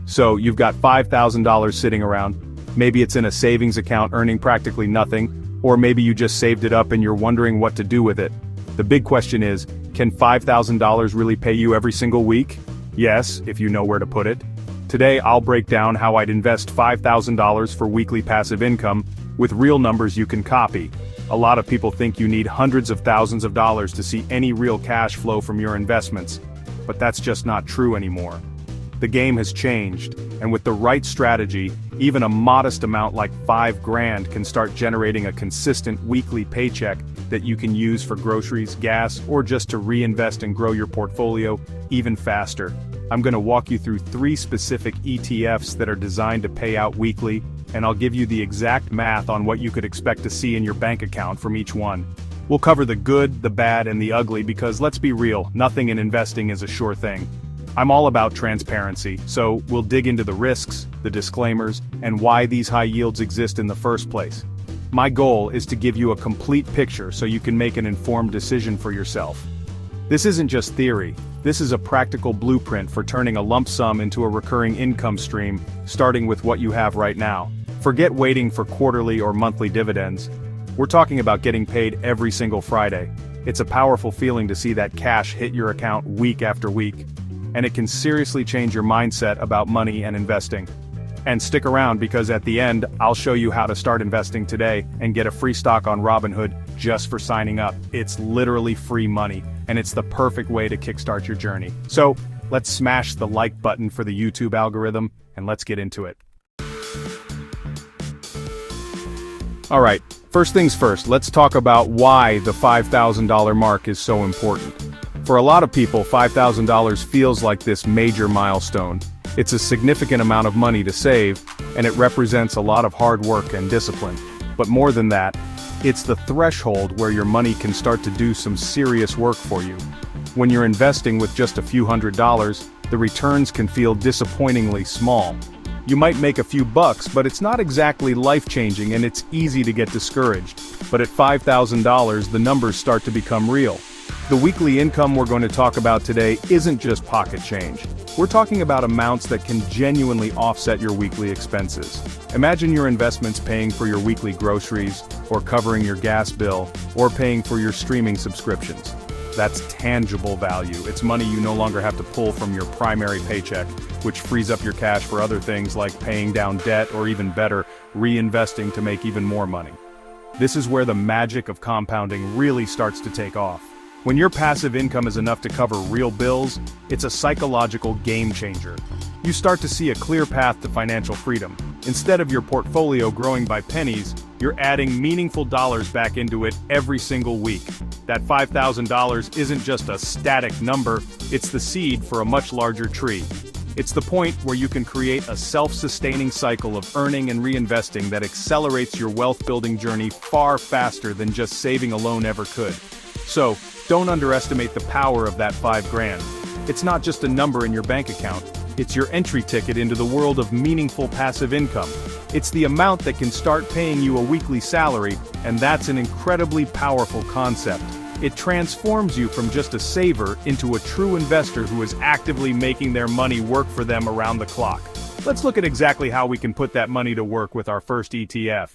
So you've got $5,000 sitting around. Maybe it's in a savings account earning practically nothing, or maybe you just saved it up and you're wondering what to do with it. The big question is, can $5,000 really pay you every single week? Yes, if you know where to put it. Today I'll break down how I'd invest $5,000 for weekly passive income, with real numbers you can copy. A lot of people think you need hundreds of thousands of dollars to see any real cash flow from your investments, but that's just not true anymore. The game has changed, and with the right strategy, even a modest amount like $5,000 can start generating a consistent weekly paycheck that you can use for groceries, gas, or just to reinvest and grow your portfolio even faster. I'm going to walk you through 3 specific ETFs that are designed to pay out weekly, and I'll give you the exact math on what you could expect to see in your bank account from each one. We'll cover the good, the bad, and the ugly because let's be real, nothing in investing is a sure thing. I'm all about transparency, so we'll dig into the risks, the disclaimers, and why these high yields exist in the first place. My goal is to give you a complete picture so you can make an informed decision for yourself. This isn't just theory, this is a practical blueprint for turning a lump sum into a recurring income stream, starting with what you have right now. Forget waiting for quarterly or monthly dividends. We're talking about getting paid every single Friday. It's a powerful feeling to see that cash hit your account week after week. And it can seriously change your mindset about money and investing. And stick around because at the end, I'll show you how to start investing today and get a free stock on Robinhood just for signing up. It's literally free money, and it's the perfect way to kickstart your journey. So, let's smash the like button for the YouTube algorithm, and let's get into it. Alright, first things first, let's talk about why the $5,000 mark is so important. For a lot of people, $5,000 feels like this major milestone. It's a significant amount of money to save, and it represents a lot of hard work and discipline. But more than that, it's the threshold where your money can start to do some serious work for you. When you're investing with just a few $100s, the returns can feel disappointingly small. You might make a few bucks, but it's not exactly life-changing and it's easy to get discouraged. But at $5,000, the numbers start to become real. The weekly income we're going to talk about today isn't just pocket change. We're talking about amounts that can genuinely offset your weekly expenses. Imagine your investments paying for your weekly groceries, or covering your gas bill, or paying for your streaming subscriptions. That's tangible value. It's money you no longer have to pull from your primary paycheck, which frees up your cash for other things like paying down debt or even better, reinvesting to make even more money. This is where the magic of compounding really starts to take off. When your passive income is enough to cover real bills, it's a psychological game changer. You start to see a clear path to financial freedom. Instead of your portfolio growing by pennies, you're adding meaningful dollars back into it every single week. That $5,000 isn't just a static number, it's the seed for a much larger tree. It's the point where you can create a self-sustaining cycle of earning and reinvesting that accelerates your wealth-building journey far faster than just saving alone ever could. So, don't underestimate the power of that $5,000. It's not just a number in your bank account, it's your entry ticket into the world of meaningful passive income. It's the amount that can start paying you a weekly salary, and that's an incredibly powerful concept. It transforms you from just a saver into a true investor who is actively making their money work for them around the clock. Let's look at exactly how we can put that money to work with our first ETF.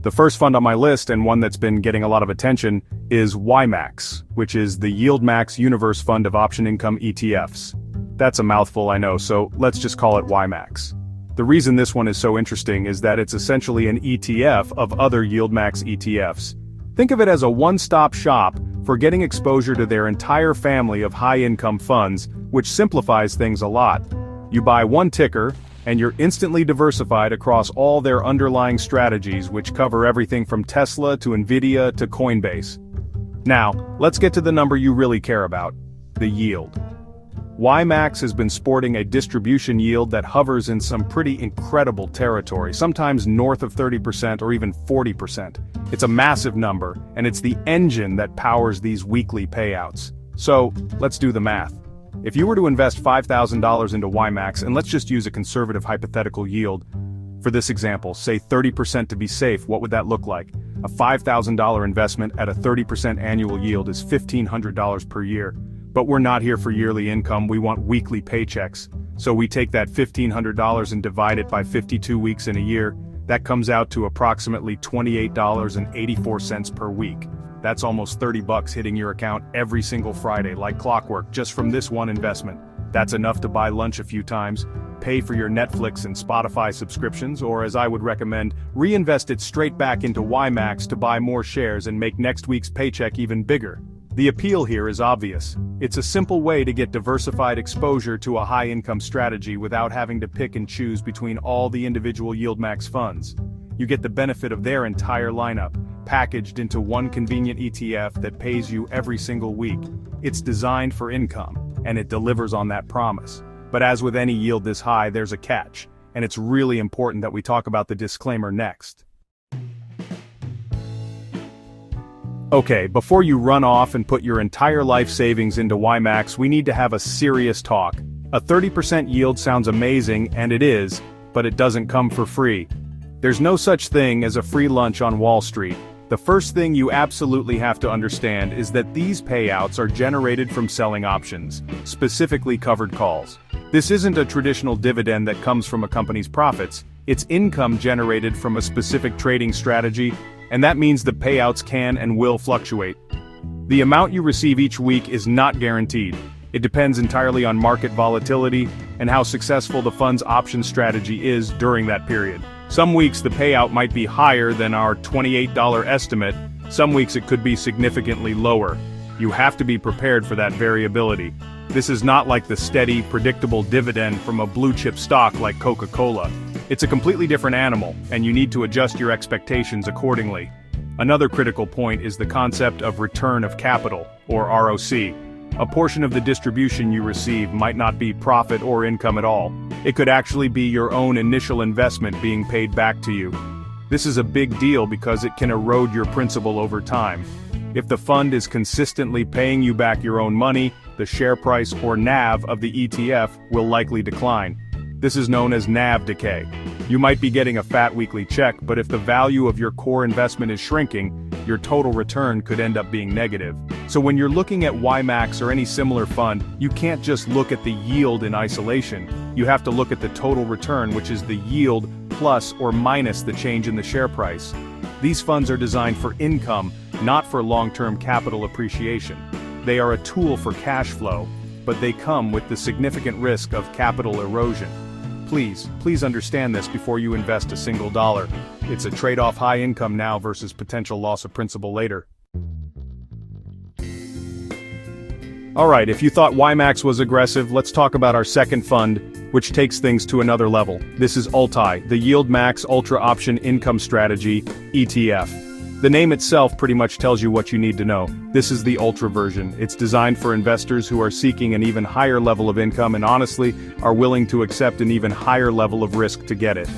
The first fund on my list, and one that's been getting a lot of attention, is YMAX, which is the YieldMax Universe Fund of Option Income ETFs. That's a mouthful, I know, so let's just call it YMAX. The reason this one is so interesting is that it's essentially an ETF of other YieldMax ETFs. Think of it as a one-stop shop for getting exposure to their entire family of high-income funds, which simplifies things a lot. You buy one ticker, and you're instantly diversified across all their underlying strategies, which cover everything from Tesla to Nvidia to Coinbase. Now, let's get to the number you really care about, the yield. YMAX has been sporting a distribution yield that hovers in some pretty incredible territory, sometimes north of 30% or even 40%. It's a massive number, and it's the engine that powers these weekly payouts. So, let's do the math. If you were to invest $5,000 into YMAX, and let's just use a conservative hypothetical yield, for this example, say 30% to be safe, what would that look like? A $5,000 investment at a 30% annual yield is $1,500 per year. But we're not here for yearly income, we want weekly paychecks. So we take that $1,500 and divide it by 52 weeks in a year. That comes out to approximately $28.84 per week. That's almost $30 hitting your account every single Friday like clockwork just from this one investment. That's enough to buy lunch a few times, pay for your Netflix and Spotify subscriptions, or as I would recommend, reinvest it straight back into YMAX to buy more shares and make next week's paycheck even bigger. The appeal here is obvious. It's a simple way to get diversified exposure to a high-income strategy without having to pick and choose between all the individual YieldMax funds. You get the benefit of their entire lineup, packaged into one convenient ETF that pays you every single week. It's designed for income, and it delivers on that promise. But as with any yield this high, there's a catch, and it's really important that we talk about the disclaimer next. Okay, before you run off and put your entire life savings into YMAX, we need to have a serious talk. A 30% yield sounds amazing, and it is, but it doesn't come for free. There's no such thing as a free lunch on Wall Street. The first thing you absolutely have to understand is that these payouts are generated from selling options, specifically covered calls. This isn't a traditional dividend that comes from a company's profits, it's income generated from a specific trading strategy, and that means the payouts can and will fluctuate. The amount you receive each week is not guaranteed. It depends entirely on market volatility and how successful the fund's option strategy is during that period. Some weeks the payout might be higher than our $28 estimate, some weeks it could be significantly lower. You have to be prepared for that variability. This is not like the steady, predictable dividend from a blue-chip stock like Coca-Cola. It's a completely different animal, and you need to adjust your expectations accordingly. Another critical point is the concept of return of capital, or ROC. A portion of the distribution you receive might not be profit or income at all. It could actually be your own initial investment being paid back to you. This is a big deal because it can erode your principal over time. If the fund is consistently paying you back your own money, the share price or NAV of the ETF will likely decline. This is known as NAV decay. You might be getting a fat weekly check, but if the value of your core investment is shrinking, your total return could end up being negative. So when you're looking at YMAX or any similar fund, you can't just look at the yield in isolation. You have to look at the total return, which is the yield plus or minus the change in the share price. These funds are designed for income, not for long-term capital appreciation. They are a tool for cash flow, but they come with the significant risk of capital erosion. Please understand this before you invest a single dollar. It's a trade-off: high income now versus potential loss of principal later. Alright, if you thought YMAX was aggressive, let's talk about our second fund, which takes things to another level. This is ULTI, the YieldMax Ultra Option Income Strategy, ETF. The name itself pretty much tells you what you need to know. This is the Ultra version. It's designed for investors who are seeking an even higher level of income and honestly, are willing to accept an even higher level of risk to get it.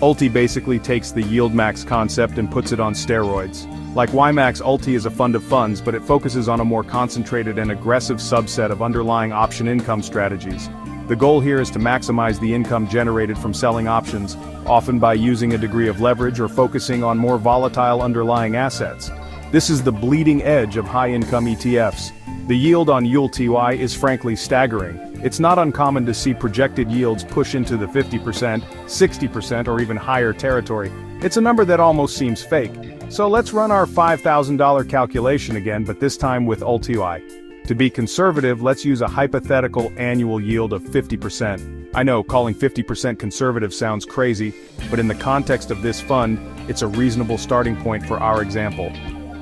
ULTI basically takes the YieldMax concept and puts it on steroids. Like YMAX, ULTI is a fund of funds, but it focuses on a more concentrated and aggressive subset of underlying option income strategies. The goal here is to maximize the income generated from selling options, often by using a degree of leverage or focusing on more volatile underlying assets. This is the bleeding edge of high-income ETFs. The yield on ULTY is frankly staggering. It's not uncommon to see projected yields push into the 50%, 60%, or even higher territory. It's a number that almost seems fake. So let's run our $5,000 calculation again, but this time with ULTY. To be conservative, let's use a hypothetical annual yield of 50%. I know, calling 50% conservative sounds crazy, but in the context of this fund, it's a reasonable starting point for our example.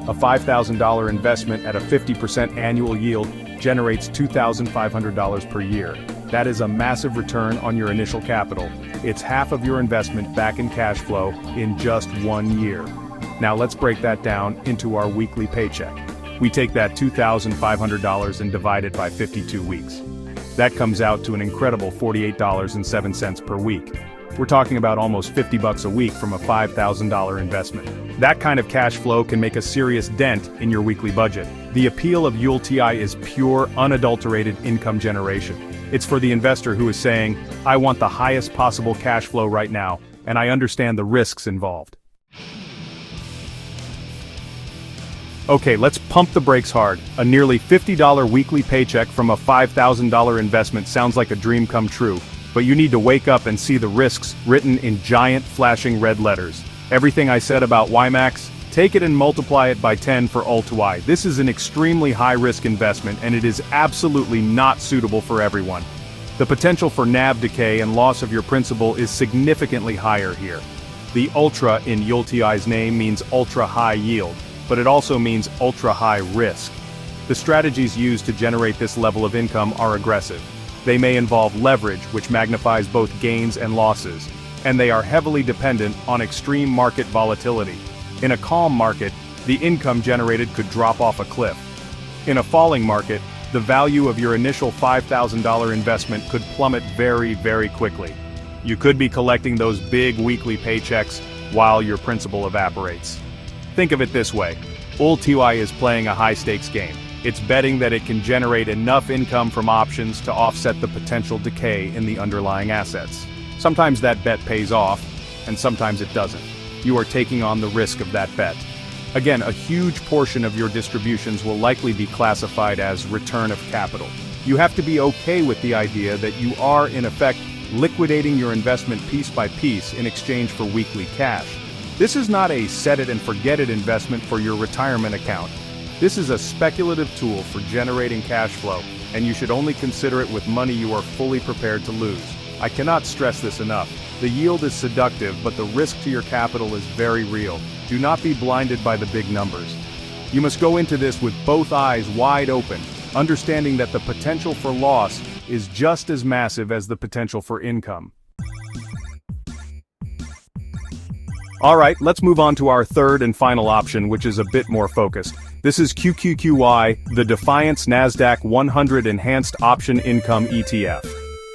A $5,000 investment at a 50% annual yield generates $2,500 per year. That is a massive return on your initial capital. It's half of your investment back in cash flow in just 1 year. Now let's break that down into our weekly paycheck. We take that $2,500 and divide it by 52 weeks. That comes out to an incredible $48.07 per week. We're talking about almost $50 a week from a $5,000 investment. That kind of cash flow can make a serious dent in your weekly budget. The appeal of ULTI is pure, unadulterated income generation. It's for the investor who is saying, I want the highest possible cash flow right now, and I understand the risks involved. Okay, let's pump the brakes hard. A nearly $50 weekly paycheck from a $5,000 investment sounds like a dream come true, but you need to wake up and see the risks written in giant flashing red letters. Everything I said about YMAX, take it and multiply it by 10 for ULTQY. This is an extremely high-risk investment and it is absolutely not suitable for everyone. The potential for NAV decay and loss of your principal is significantly higher here. The ultra in ULTQY's name means ultra-high yield, but it also means ultra-high risk. The strategies used to generate this level of income are aggressive. They may involve leverage, which magnifies both gains and losses, and they are heavily dependent on extreme market volatility. In a calm market, the income generated could drop off a cliff. In a falling market, the value of your initial $5,000 investment could plummet very, very quickly. You could be collecting those big weekly paychecks while your principal evaporates. Think of it this way. ULTQY is playing a high-stakes game. It's betting that it can generate enough income from options to offset the potential decay in the underlying assets. Sometimes that bet pays off, and sometimes it doesn't. You are taking on the risk of that bet. Again, a huge portion of your distributions will likely be classified as return of capital. You have to be okay with the idea that you are, in effect, liquidating your investment piece by piece in exchange for weekly cash. This is not a set-it-and-forget-it investment for your retirement account. This is a speculative tool for generating cash flow, and you should only consider it with money you are fully prepared to lose. I cannot stress this enough. The yield is seductive, but the risk to your capital is very real. Do not be blinded by the big numbers. You must go into this with both eyes wide open, understanding that the potential for loss is just as massive as the potential for income. Alright, let's move on to our third and final option, which is a bit more focused. This is QQQY, the Defiance Nasdaq 100 Enhanced Option Income ETF.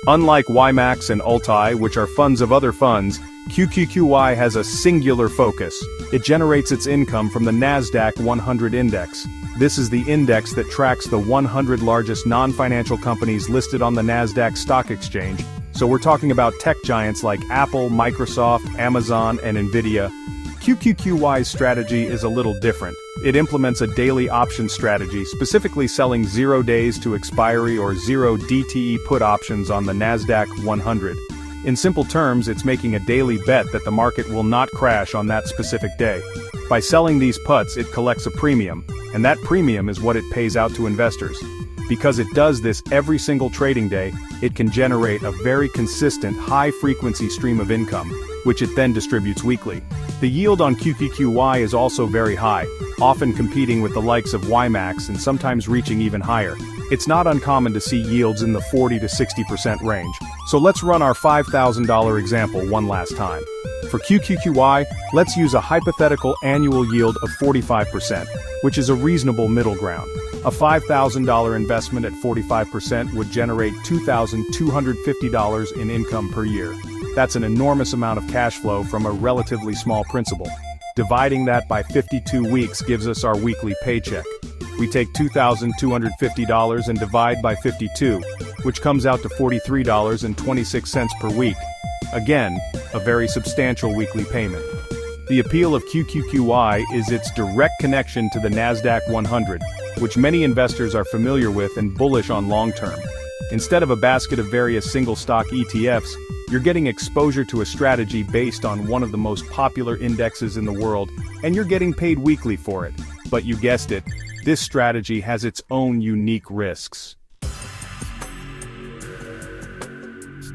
Unlike YMAX and ULTQY, which are funds of other funds, QQQY has a singular focus. It generates its income from the Nasdaq 100 index. This is the index that tracks the 100 largest non-financial companies listed on the Nasdaq Stock Exchange. So we're talking about tech giants like Apple, Microsoft, Amazon, and Nvidia. QQQY's strategy is a little different. It implements a daily option strategy, specifically selling 0 days to expiry or 0 DTE put options on the Nasdaq 100. In simple terms, it's making a daily bet that the market will not crash on that specific day. By selling these puts, it collects a premium, and that premium is what it pays out to investors. Because it does this every single trading day, it can generate a very consistent, high-frequency stream of income, which it then distributes weekly. The yield on QQQY is also very high, often competing with the likes of YMAX and sometimes reaching even higher. It's not uncommon to see yields in the 40 to 60% range. So let's run our $5,000 example one last time. For QQQY, let's use a hypothetical annual yield of 45%, which is a reasonable middle ground. A $5,000 investment at 45% would generate $2,250 in income per year. That's an enormous amount of cash flow from a relatively small principal. Dividing that by 52 weeks gives us our weekly paycheck. We take $2,250 and divide by 52, which comes out to $43.26 per week. Again, a very substantial weekly payment. The appeal of QQQY is its direct connection to the Nasdaq 100, which many investors are familiar with and bullish on long-term. Instead of a basket of various single-stock ETFs, you're getting exposure to a strategy based on one of the most popular indexes in the world, and you're getting paid weekly for it. But you guessed it, this strategy has its own unique risks.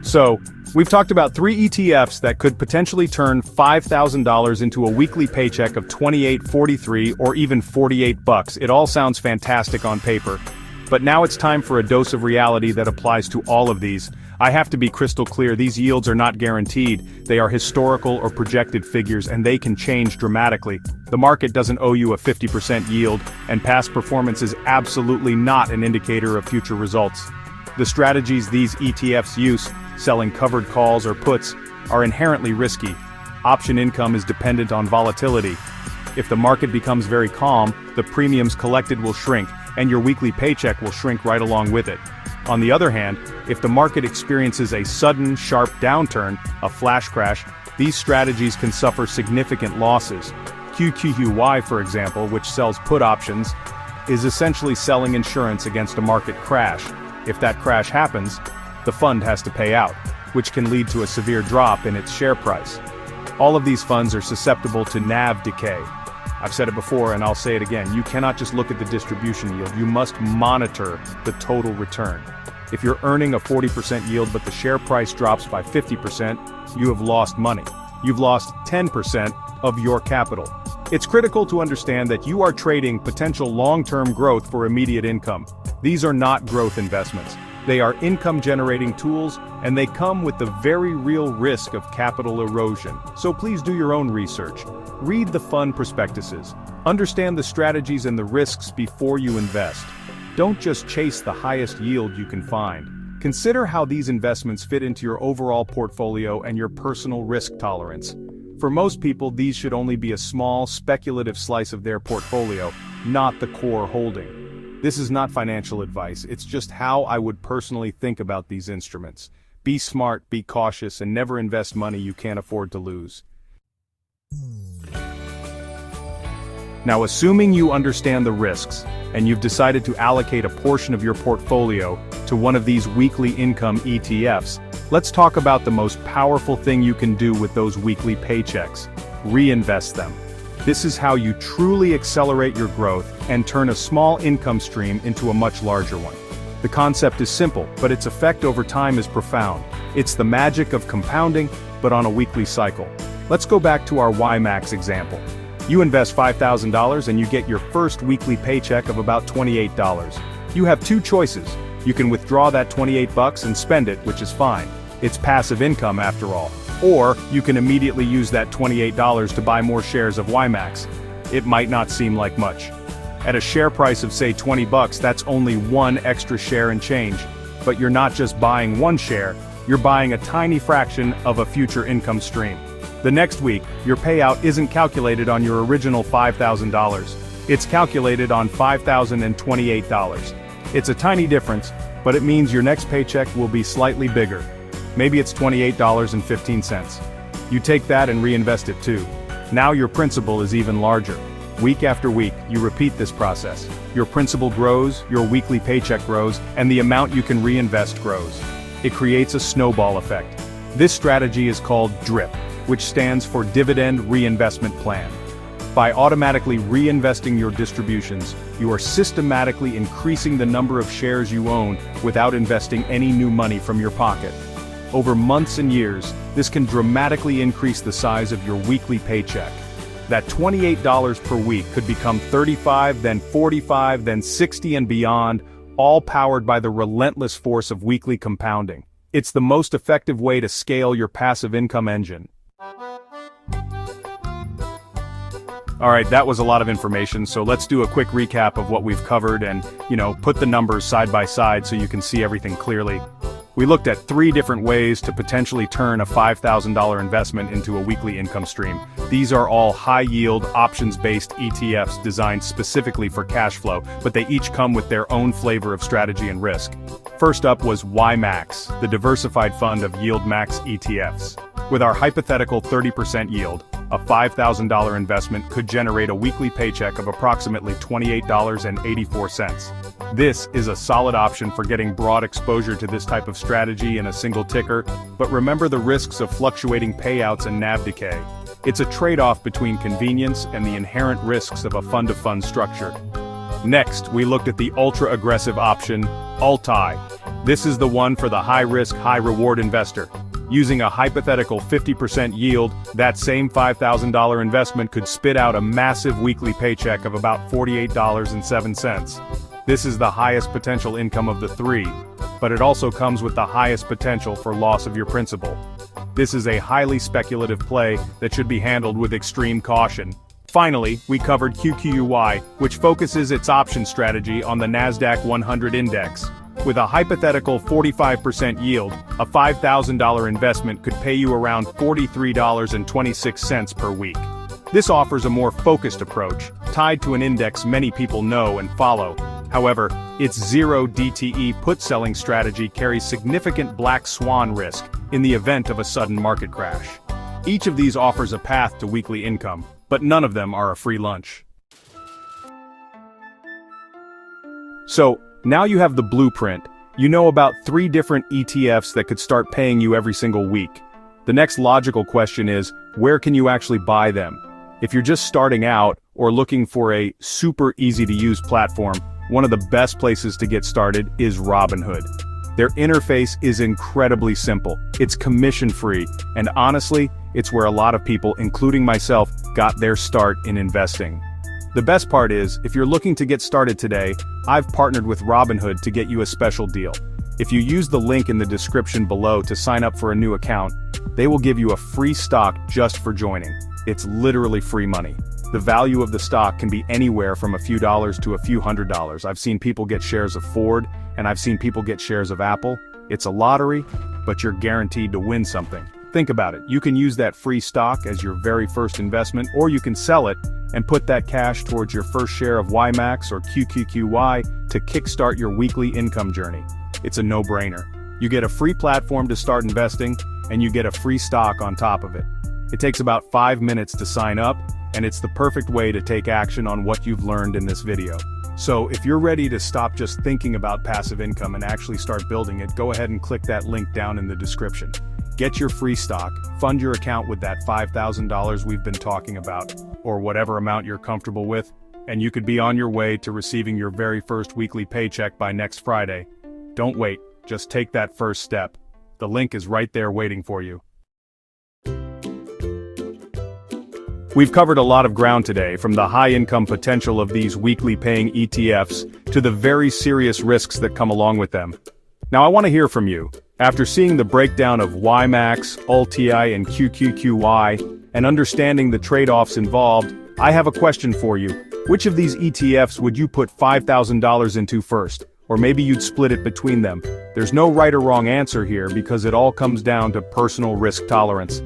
So, we've talked about 3 ETFs that could potentially turn $5,000 into a weekly paycheck of $28, $43, or even $48. It all sounds fantastic on paper. But now it's time for a dose of reality that applies to all of these. I have to be crystal clear, these yields are not guaranteed. They are historical or projected figures, and they can change dramatically. The market doesn't owe you a 50% yield, and past performance is absolutely not an indicator of future results. The strategies these ETFs use, selling covered calls or puts, are inherently risky. Option income is dependent on volatility. If the market becomes very calm, the premiums collected will shrink, and your weekly paycheck will shrink right along with it. On the other hand, if the market experiences a sudden, sharp downturn, a flash crash, these strategies can suffer significant losses. QQQY, for example, which sells put options, is essentially selling insurance against a market crash. If that crash happens, the fund has to pay out, which can lead to a severe drop in its share price. All of these funds are susceptible to NAV decay. I've said it before and I'll say it again, you cannot just look at the distribution yield, you must monitor the total return. If you're earning a 40% yield but the share price drops by 50%, you have lost money. You've lost 10% of your capital. It's critical to understand that you are trading potential long-term growth for immediate income. These are not growth investments. They are income-generating tools, and they come with the very real risk of capital erosion. So please do your own research. Read the fund prospectuses. Understand the strategies and the risks before you invest. Don't just chase the highest yield you can find. Consider how these investments fit into your overall portfolio and your personal risk tolerance. For most people, these should only be a small, speculative slice of their portfolio, not the core holding. This is not financial advice, it's just how I would personally think about these instruments. Be smart, be cautious, and never invest money you can't afford to lose. Now, assuming you understand the risks, and you've decided to allocate a portion of your portfolio to one of these weekly income ETFs, let's talk about the most powerful thing you can do with those weekly paychecks. Reinvest them. This is how you truly accelerate your growth and turn a small income stream into a much larger one. The concept is simple, but its effect over time is profound. It's the magic of compounding, but on a weekly cycle. Let's go back to our YMAX example. You invest $5,000 and you get your first weekly paycheck of about $28. You have two choices. You can withdraw that $28 and spend it, which is fine. It's passive income after all. Or you can immediately use that $28 to buy more shares of YMAX. It might not seem like much. At a share price of say $20, that's only one extra share and change. But you're not just buying one share, you're buying a tiny fraction of a future income stream. The next week, your payout isn't calculated on your original $5,000. It's calculated on $5,028. It's a tiny difference, but it means your next paycheck will be slightly bigger. Maybe it's $28.15. You take that and reinvest it too. Now your principal is even larger. Week after week, you repeat this process. Your principal grows, your weekly paycheck grows, and the amount you can reinvest grows. It creates a snowball effect. This strategy is called DRIP, which stands for Dividend Reinvestment Plan. By automatically reinvesting your distributions, you are systematically increasing the number of shares you own without investing any new money from your pocket. Over months and years, this can dramatically increase the size of your weekly paycheck. That $28 per week could become $35, then $45, then $60 and beyond, all powered by the relentless force of weekly compounding. It's the most effective way to scale your passive income engine. Alright, that was a lot of information, so let's do a quick recap of what we've covered and, put the numbers side by side so you can see everything clearly. We looked at 3 different ways to potentially turn a $5,000 investment into a weekly income stream. These are all high-yield, options-based ETFs designed specifically for cash flow, but they each come with their own flavor of strategy and risk. First up was YMAX, the diversified fund of yield max ETFs. With our hypothetical 30% yield, a $5,000 investment could generate a weekly paycheck of approximately $28.84. This is a solid option for getting broad exposure to this type of strategy in a single ticker, but remember the risks of fluctuating payouts and NAV decay. It's a trade-off between convenience and the inherent risks of a fund-of-funds structure. Next, we looked at the ultra-aggressive option, ULTI. This is the one for the high-risk, high-reward investor. Using a hypothetical 50% yield, that same $5,000 investment could spit out a massive weekly paycheck of about $48.07. This is the highest potential income of the 3, but it also comes with the highest potential for loss of your principal. This is a highly speculative play that should be handled with extreme caution. Finally, we covered QQQY, which focuses its option strategy on the Nasdaq 100 index. With a hypothetical 45% yield, a $5,000 investment could pay you around $43.26 per week. This offers a more focused approach, tied to an index many people know and follow. However, its zero DTE put-selling strategy carries significant black swan risk in the event of a sudden market crash. Each of these offers a path to weekly income, but none of them are a free lunch. So, now you have the blueprint. You know about 3 different ETFs that could start paying you every single week. The next logical question is, where can you actually buy them? If you're just starting out or looking for a super easy-to-use platform, one of the best places to get started is Robinhood. Their interface is incredibly simple. It's commission-free, and honestly, it's where a lot of people, including myself, got their start in investing. The best part is, if you're looking to get started today, I've partnered with Robinhood to get you a special deal. If you use the link in the description below to sign up for a new account, they will give you a free stock just for joining. It's literally free money. The value of the stock can be anywhere from a few dollars to a few $100s. I've seen people get shares of Ford, and I've seen people get shares of Apple. It's a lottery, but you're guaranteed to win something. Think about it. You can use that free stock as your very first investment, or you can sell it and put that cash towards your first share of YMAX or QQQY to kickstart your weekly income journey. It's a no-brainer. You get a free platform to start investing, and you get a free stock on top of it. It takes about 5 minutes to sign up, and it's the perfect way to take action on what you've learned in this video. So if you're ready to stop just thinking about passive income and actually start building it, go ahead and click that link down in the description. Get your free stock, fund your account with that $5,000 we've been talking about, or whatever amount you're comfortable with, and you could be on your way to receiving your very first weekly paycheck by next Friday. Don't wait, just take that first step. The link is right there waiting for you. We've covered a lot of ground today, from the high income potential of these weekly paying ETFs to the very serious risks that come along with them. Now I want to hear from you. After seeing the breakdown of YMAX, ULTI, and QQQY, and understanding the trade-offs involved, I have a question for you. Which of these ETFs would you put $5,000 into first? Or maybe you'd split it between them. There's no right or wrong answer here because it all comes down to personal risk tolerance.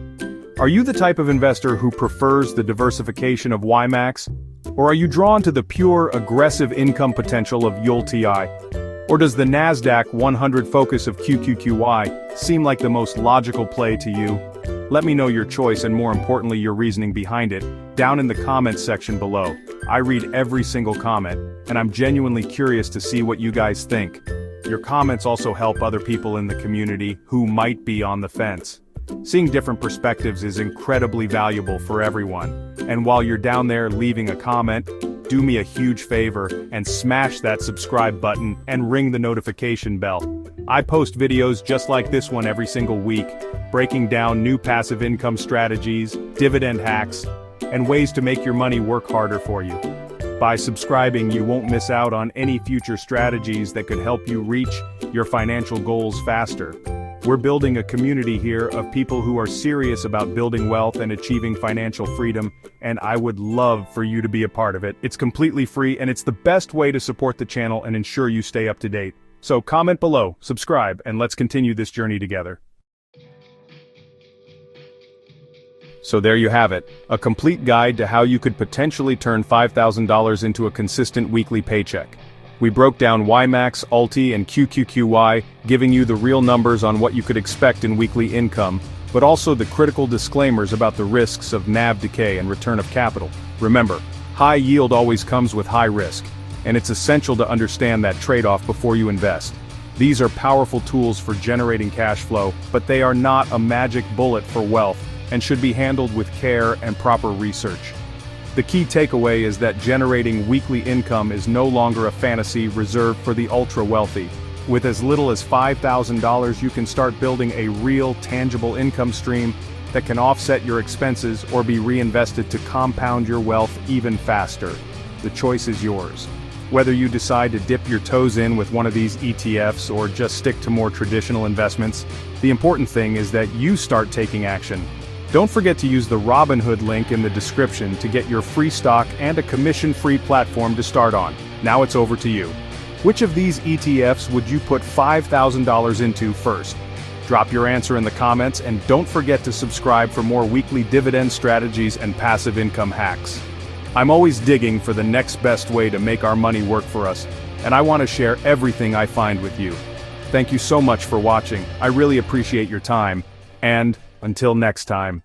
Are you the type of investor who prefers the diversification of YMAX? Or are you drawn to the pure, aggressive income potential of ULTI? Or does the NASDAQ 100 focus of QQQY seem like the most logical play to you? Let me know your choice and, more importantly, your reasoning behind it down in the comments section below. I read every single comment, and I'm genuinely curious to see what you guys think. Your comments also help other people in the community who might be on the fence. Seeing different perspectives is incredibly valuable for everyone. And while you're down there leaving a comment, do me a huge favor and smash that subscribe button and ring the notification bell. I post videos just like this one every single week, breaking down new passive income strategies, dividend hacks, and ways to make your money work harder for you. By subscribing, you won't miss out on any future strategies that could help you reach your financial goals faster. We're building a community here of people who are serious about building wealth and achieving financial freedom, and I would love for you to be a part of it. It's completely free, and it's the best way to support the channel and ensure you stay up to date. So comment below, subscribe, and let's continue this journey together. So there you have it, a complete guide to how you could potentially turn $5,000 into a consistent weekly paycheck. We broke down YMAX, ULTI, and QQQY, giving you the real numbers on what you could expect in weekly income, but also the critical disclaimers about the risks of NAV decay and return of capital. Remember, high yield always comes with high risk, and it's essential to understand that trade-off before you invest. These are powerful tools for generating cash flow, but they are not a magic bullet for wealth, and should be handled with care and proper research. The key takeaway is that generating weekly income is no longer a fantasy reserved for the ultra-wealthy. With as little as $5,000, you can start building a real, tangible income stream that can offset your expenses or be reinvested to compound your wealth even faster. The choice is yours. Whether you decide to dip your toes in with one of these ETFs or just stick to more traditional investments, the important thing is that you start taking action. Don't forget to use the Robinhood link in the description to get your free stock and a commission-free platform to start on. Now it's over to you. Which of these ETFs would you put $5,000 into first? Drop your answer in the comments, and don't forget to subscribe for more weekly dividend strategies and passive income hacks. I'm always digging for the next best way to make our money work for us, and I want to share everything I find with you. Thank you so much for watching. I really appreciate your time, and until next time.